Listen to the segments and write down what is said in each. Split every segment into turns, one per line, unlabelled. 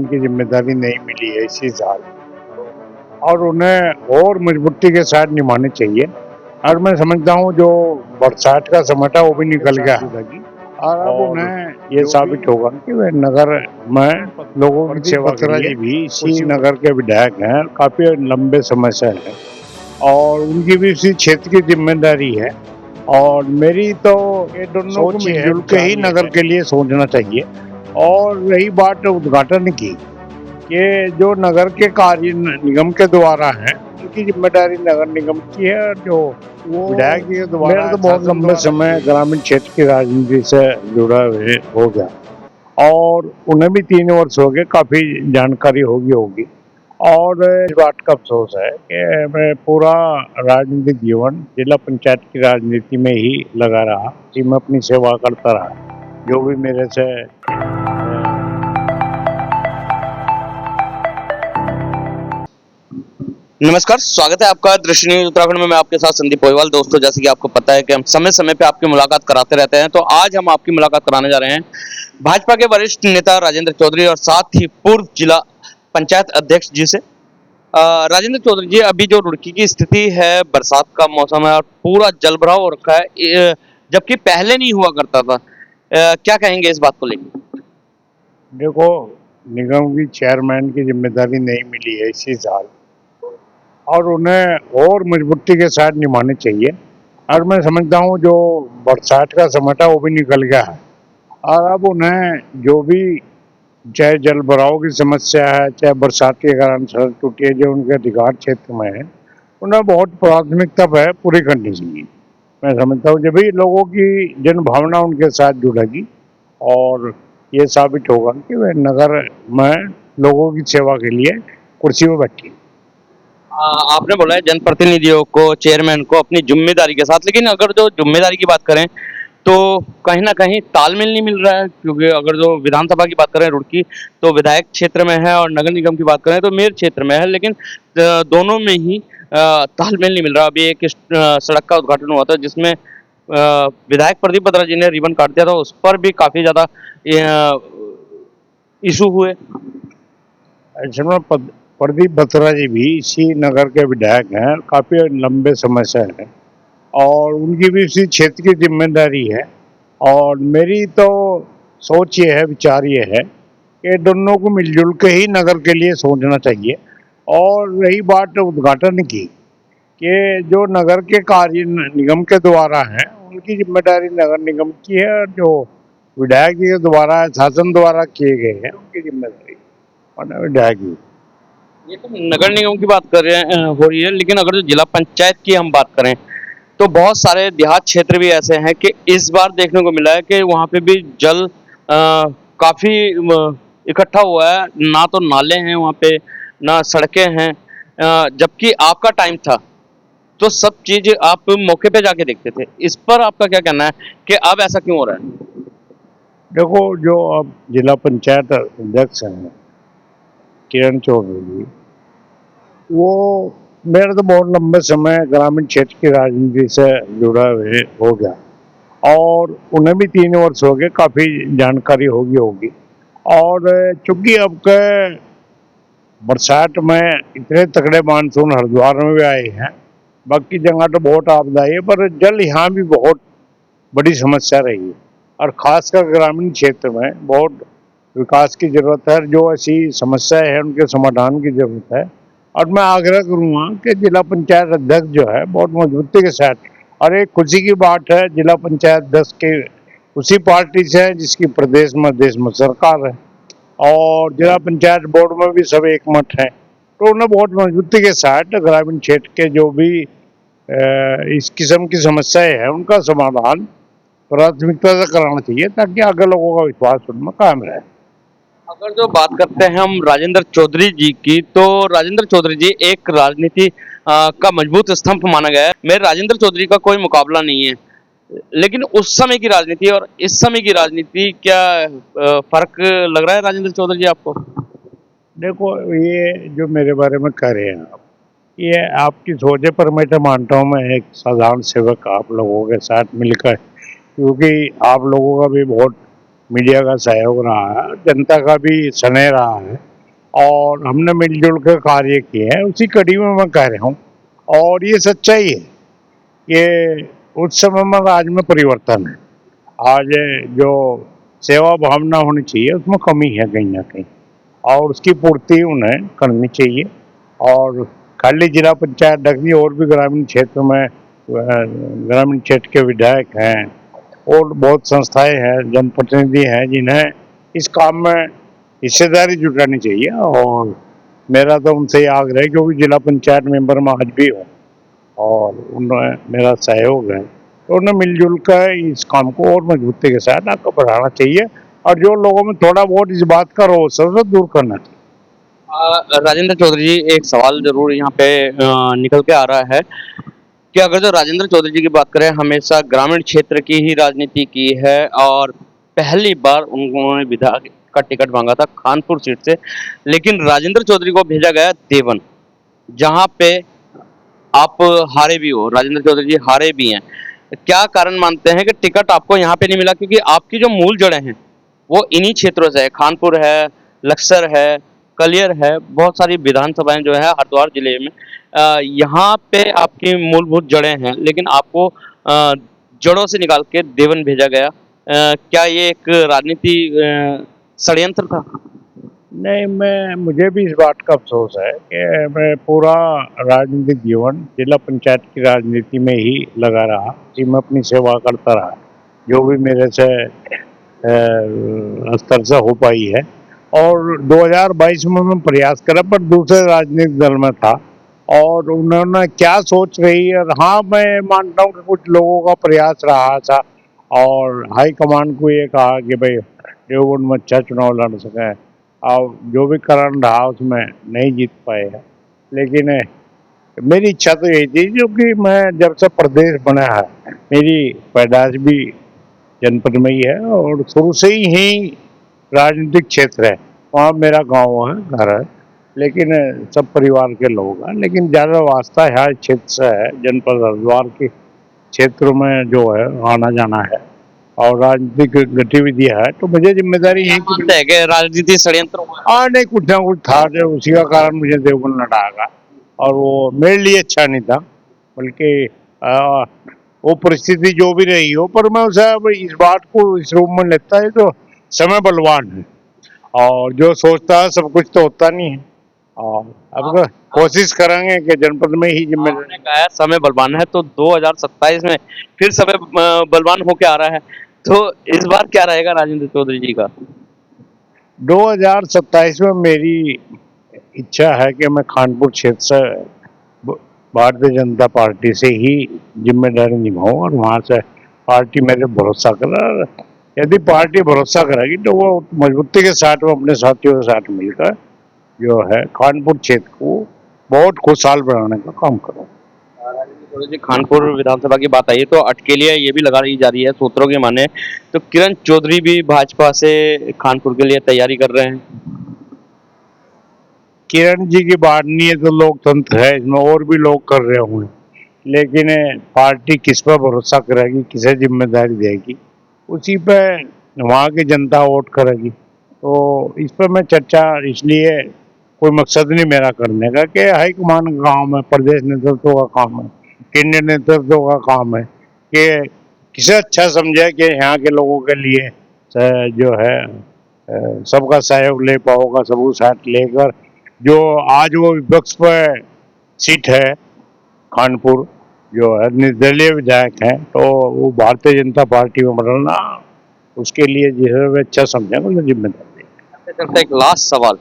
की जिम्मेदारी नहीं मिली है इसी साल, और उन्हें और मजबूती के साथ निभानी चाहिए। और मैं समझता हूँ जो बरसात का समय था वो भी निकल गया है, और अब उन्हें ये साबित होगा कि वे नगर में लोगों की सेवा के लिए भी इसी नगर के विधायक हैं, काफी लंबे समय से हैं, और उनकी भी इसी क्षेत्र की जिम्मेदारी है। और मेरी तो ये दोनों को मिलजुल के ही नगर के लिए सोचना चाहिए। और रही बात उद्घाटन की, कि जो नगर के कार्य निगम के द्वारा है उनकी जिम्मेदारी नगर निगम की है, और जो विधायक जी के द्वारा मेरा तो बहुत लंबे समय ग्रामीण क्षेत्र की राजनीति से जुड़ा हुए हो गया, और उन्हें भी 3 वर्ष हो गए, काफी जानकारी होगी। और इस बात का अफसोस है कि मैं पूरा राजनीतिक जीवन जिला पंचायत की राजनीति में ही लगा रहा, कि मैं अपनी सेवा करता रहा, जो भी मेरे से
नमस्कार, स्वागत है आपका दृश्य न्यूज उत्तराखंड में। मैं आपके साथ संदीप पोईवाल। दोस्तों, जैसे कि आपको पता है कि हम समय समय पे आपकी मुलाकात कराते रहते हैं, तो आज हम आपकी मुलाकात कराने जा रहे हैं भाजपा के वरिष्ठ नेता राजेंद्र चौधरी और साथ ही पूर्व जिला पंचायत अध्यक्ष जी से। राजेंद्र चौधरी जी, अभी जो रुड़की की स्थिति है, बरसात का मौसम है और पूरा जलभराव हो रखा है, जबकि पहले नहीं हुआ करता था। क्या कहेंगे इस बात को लेकर?
देखो, निगम की चेयरमैन की जिम्मेदारी नहीं मिली है इसी साल, और उन्हें और मजबूती के साथ निभानी चाहिए। और मैं समझता हूँ जो बरसात का समय था वो भी निकल गया है, और अब उन्हें जो भी, चाहे जल भराव की समस्या है, चाहे बरसात के कारण सड़क टूटी है, जो उनके अधिकार क्षेत्र में है, उन्हें बहुत प्राथमिकता है पूरी करनी चाहिए। मैं समझता हूँ जब भी लोगों की जन भावना उनके साथ जुड़ेगी, और ये साबित होगा कि वे नगर में लोगों की सेवा के लिए कुर्सी पर बैठी।
आपने बोला है जनप्रतिनिधियों को, चेयरमैन को अपनी जिम्मेदारी के साथ, लेकिन अगर जो जिम्मेदारी की बात करें तो कहीं ना कहीं तालमेल नहीं मिल रहा है। क्योंकि अगर जो विधानसभा की बात करें रुड़की, तो विधायक क्षेत्र में है, और नगर निगम की बात करें तो मेयर क्षेत्र में है, लेकिन दोनों में ही तालमेल नहीं मिल रहा। अभी एक सड़क का उद्घाटन हुआ था जिसमें विधायक प्रदीप बत्रा जी ने रिबन काट दिया था, उस पर भी काफी ज्यादा इशू हुए।
प्रदीप बत्रा जी भी इसी नगर के विधायक हैं, काफी लंबे समय से हैं, और उनकी भी इसी क्षेत्र की जिम्मेदारी है। और मेरी तो सोच ये है, विचार ये है कि दोनों को मिलजुल के ही नगर के लिए सोचना चाहिए। और रही बात उद्घाटन की, कि जो नगर के कार्य निगम के द्वारा है उनकी जिम्मेदारी नगर निगम की है, और जो विधायक जी के द्वारा शासन द्वारा किए गए हैं उनकी जिम्मेदारी और विधायक जी।
ये तो नगर निगम की बात कर रहे हैं, हो रही है, लेकिन अगर जो जिला पंचायत की हम बात करें तो बहुत सारे देहात क्षेत्र भी ऐसे हैं कि इस बार देखने को मिला है कि वहाँ पे भी जल काफी इकट्ठा हुआ है। ना तो नाले हैं वहाँ पे, ना सड़कें हैं, जबकि आपका टाइम था तो सब चीज आप मौके पे जाके देखते थे। इस पर आपका क्या कहना है कि अब ऐसा क्यों हो रहा है?
देखो, जो अब जिला पंचायत अध्यक्ष हैं किरण चौधरी जी, वो मेरा तो बहुत लंबे समय ग्रामीण क्षेत्र की राजनीति से जुड़ा हुए हो गया, और उन्हें भी 3 वर्ष हो गए, काफी जानकारी होगी। और चूंकि अब के बरसात में इतने तगड़े मानसून हरिद्वार में भी आए हैं, बाकी जगह तो बहुत आपदाई है, पर जल यहाँ भी बहुत बड़ी समस्या रही है, और खासकर ग्रामीण क्षेत्र में बहुत विकास की जरूरत है। जो ऐसी समस्याएं हैं उनके समाधान की जरूरत है। और मैं आग्रह करूंगा कि जिला पंचायत अध्यक्ष जो है बहुत मजबूती के साथ, और एक खुशी की बात है जिला पंचायत अध्यक्ष के उसी पार्टी से है जिसकी प्रदेश में देश में सरकार है, और जिला पंचायत बोर्ड में भी सब एकमत है। तो उन्हें बहुत मजबूती के साथ ग्रामीण क्षेत्र के जो भी इस किस्म की समस्याएं हैं उनका समाधान प्राथमिकता से कराना चाहिए, ताकि आगे लोगों का विश्वास उनमें कायम रहे।
अगर जो बात करते हैं हम राजेंद्र चौधरी जी की, तो राजेंद्र चौधरी जी एक राजनीति का मजबूत स्तंभ माना गया है। मेरे राजेंद्र चौधरी का कोई मुकाबला नहीं है, लेकिन उस समय की राजनीति और इस समय की राजनीति क्या फर्क लग रहा है राजेंद्र चौधरी जी आपको?
देखो, ये जो मेरे बारे में कह रहे हैं आप, ये आपकी सोच है, पर मैं तो मानता हूँ मैं एक साधारण सेवक आप लोगों के साथ मिलकर, क्योंकि आप लोगों का भी बहुत मीडिया का सहयोग रहा है, जनता का भी स्नेह रहा है, और हमने मिलजुल कर कार्य किए हैं, उसी कड़ी में मैं कह रहा हूँ। और ये सच्चाई है, ये उस समय में आज में परिवर्तन है। आज जो सेवा भावना होनी चाहिए उसमें कमी है कहीं ना कहीं, और उसकी पूर्ति उन्हें करनी चाहिए। और खाली जिला पंचायत डगरी और भी ग्रामीण क्षेत्र में ग्रामीण क्षेत्र के विधायक हैं और बहुत संस्थाएं हैं, जनप्रतिनिधि हैं जिन्हें इस काम में हिस्सेदारी जुटानी चाहिए। और मेरा तो उनसे ही आग्रह है, क्योंकि जिला पंचायत मेंबर में आज भी हूँ और उन्हें मेरा सहयोग है, तो उन्हें मिलजुल कर इस काम को और मजबूती के साथ आगे बढ़ाना चाहिए। और जो लोगों में थोड़ा बहुत इस बात का रोष है उसे दूर करना चाहिए।
राजेंद्र चौधरी जी, एक सवाल जरूर यहाँ पे निकल के आ रहा है कि अगर जो राजेंद्र चौधरी जी की बात करें, हमेशा ग्रामीण क्षेत्र की ही राजनीति की है और पहली बार उन्होंने विधायक का टिकट मांगा था कानपुर सीट से, लेकिन राजेंद्र चौधरी को भेजा गया देवन, जहाँ पे आप हारे भी हो, राजेंद्र चौधरी जी हारे भी हैं। क्या कारण मानते हैं कि टिकट आपको यहाँ पे नहीं मिला? क्योंकि आपकी जो मूल जड़ें हैं वो इन्हीं क्षेत्रों से है, खानपुर है, लक्सर है, कलियर है, बहुत सारी विधानसभाएं जो है हरिद्वार जिले में, यहाँ पे आपकी मूलभूत जड़ें हैं, लेकिन आपको जड़ों से निकाल के देवन भेजा गया। क्या ये एक राजनीति षड्यंत्र था?
नहीं, मुझे भी इस बात का अफसोस है कि मैं पूरा राजनीतिक जीवन जिला पंचायत की राजनीति में ही लगा रहा, कि मैं अपनी सेवा करता रहा, जो भी मेरे से स्तर से हो पाई है। और 2022 में मैं प्रयास करा, पर दूसरे राजनीतिक दल में था और उन्होंने क्या सोच रही है। हाँ, मैं मानता हूँ कि कुछ लोगों का प्रयास रहा था और हाईकमान को ये कहा कि भाई देवबंद में अच्छा चुनाव लड़ सके, और जो भी कारण रहा उसमें नहीं जीत पाए हैं। लेकिन मेरी इच्छा तो यही थी, क्योंकि मैं जब से प्रदेश बना है, मेरी पैदाइश भी जनपद में ही है और शुरू से ही राजनीतिक क्षेत्र है, वहाँ मेरा गांव है, घर है। लेकिन सब परिवार के लोग हैं, लेकिन ज़्यादा वास्ता यहाँ क्षेत्र से है, जनपद हरिद्वार के क्षेत्र में जो है आना जाना है और राजनीतिक गतिविधियां है, तो मुझे जिम्मेदारी है कि
मानते हैं कि राजनीति षड्यंत्र हुआ है?
नहीं, कुछ ना कुछ था जो उसी का कारण मुझे देवबंद लटाएगा, और वो मेरे लिए अच्छा नहीं था। बल्कि आ, वो परिस्थिति जो भी रही हो, पर मैं उसे अब इस बात को इस रूप में लेता है, तो समय बलवान है और जो सोचता है सब कुछ तो होता नहीं है। और अब कोशिश करेंगे कि जनपद में ही जिम्मेदारी।
आपने कहा है समय बलवान है, तो 2027 में फिर समय बलवान होके आ रहा है, तो इस बार क्या रहेगा राजेंद्र चौधरी जी का?
2027 में मेरी इच्छा है कि मैं कानपुर क्षेत्र से भारतीय जनता पार्टी से ही जिम्मेदारी निभाऊं और वहां से पार्टी मेरे भरोसा करे। यदि पार्टी भरोसा करेगी तो वो मजबूती के साथ वो अपने साथियों के साथ मिलकर जो है कानपुर क्षेत्र को बहुत खुशहाल बनाने का काम करें।
राजेंद्र चौधरी जी, खानपुर विधानसभा की बात आई है तो अटकेलियां ये भी लगाई जा रही है सूत्रों के माने, तो किरण चौधरी भी भाजपा से खानपुर के लिए तैयारी कर रहे हैं।
किरण जी की बात नहीं है, तो लोकतंत्र है, इसमें और भी लोग कर रहे होंगे, लेकिन पार्टी किस पर भरोसा करेगी, किसे जिम्मेदारी देगी, उसी पे वहाँ की जनता वोट करेगी। तो इस पर मैं चर्चा, इसलिए कोई मकसद नहीं मेरा करने का कि हाईकमान का काम है, प्रदेश नेतृत्व का काम है, केंद्रीय नेतृत्व का काम है कि किसे अच्छा समझे कि यहाँ के लोगों के लिए जो है सबका सहयोग ले पाओगा, सबको साथ लेकर। जो आज वो विपक्ष पर सीट है कानपुर, जो है निर्दलीय विधायक हैं, तो वो भारतीय जनता पार्टी में बदलना उसके लिए जिसे वे अच्छा समझेंगे उन्हें जिम्मेदारी देंगे।
चलते एक लास्ट सवाल,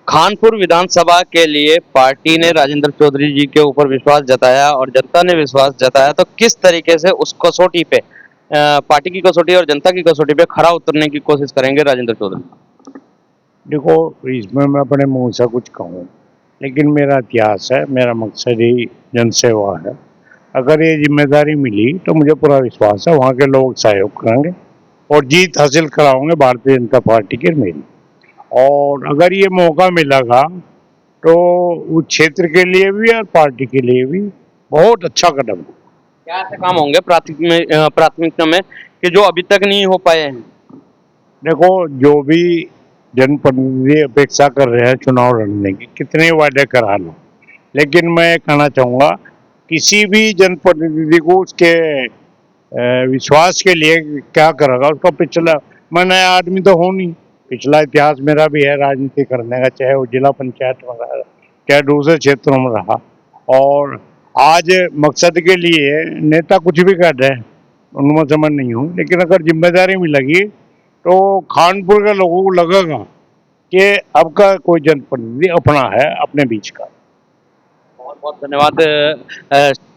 खानपुर विधानसभा के लिए पार्टी ने राजेंद्र चौधरी जी के ऊपर विश्वास जताया और जनता ने विश्वास जताया, तो किस तरीके से उस कसौटी पे, पार्टी की कसौटी और जनता की कसौटी पे खरा उतरने की कोशिश करेंगे राजेंद्र चौधरी?
देखो, इसमें मैं अपने मुंह से कुछ कहूँ, लेकिन मेरा इतिहास है, मेरा मकसद ही जनसेवा है। अगर ये जिम्मेदारी मिली तो मुझे पूरा विश्वास है वहाँ के लोग सहयोग करेंगे और जीत हासिल कराओगे भारतीय जनता पार्टी की मेरी। और अगर ये मौका मिलेगा तो उस क्षेत्र के लिए भी और पार्टी के लिए भी बहुत अच्छा कदम है।
क्या ऐसे काम होंगे प्राथमिकता में कि जो अभी तक नहीं हो पाए हैं?
देखो, जो भी जनप्रतिनिधि अपेक्षा कर रहे हैं चुनाव लड़ने की, कितने वादे करा लो, लेकिन मैं ये कहना चाहूँगा किसी भी जनप्रतिनिधि को उसके विश्वास के लिए क्या करेगा उसका पिछला, मैं नया आदमी तो हूँ नहीं, पिछला इतिहास मेरा भी है राजनीति करने का, चाहे वो जिला पंचायत में रहा, चाहे दूसरे क्षेत्रों में रहा। और आज मकसद के लिए नेता कुछ भी कर रहे हैं, उनमें से मैं नहीं हूँ, लेकिन अगर जिम्मेदारी मिलेगी तो खानपुर के लोगों को लगेगा कि अब का कोई जनप्रतिनिधि अपना है अपने बीच का।
बहुत बहुत धन्यवाद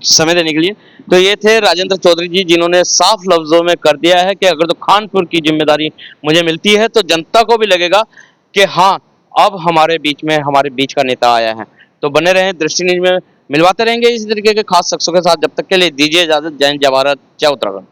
समय देने के लिए। तो ये थे राजेंद्र चौधरी जी, जिन्होंने साफ लफ्जों में कर दिया है कि अगर तो खानपुर की जिम्मेदारी मुझे मिलती है तो जनता को भी लगेगा कि हाँ, अब हमारे बीच का नेता आया है। तो बने रहें दृष्टि न्यूज में, मिलवाते रहेंगे इसी तरीके के खास शख्सों के साथ। जब तक के लिए दीजिए इजाजत। जय हिंद, जय भारत, जय उत्तराखंड।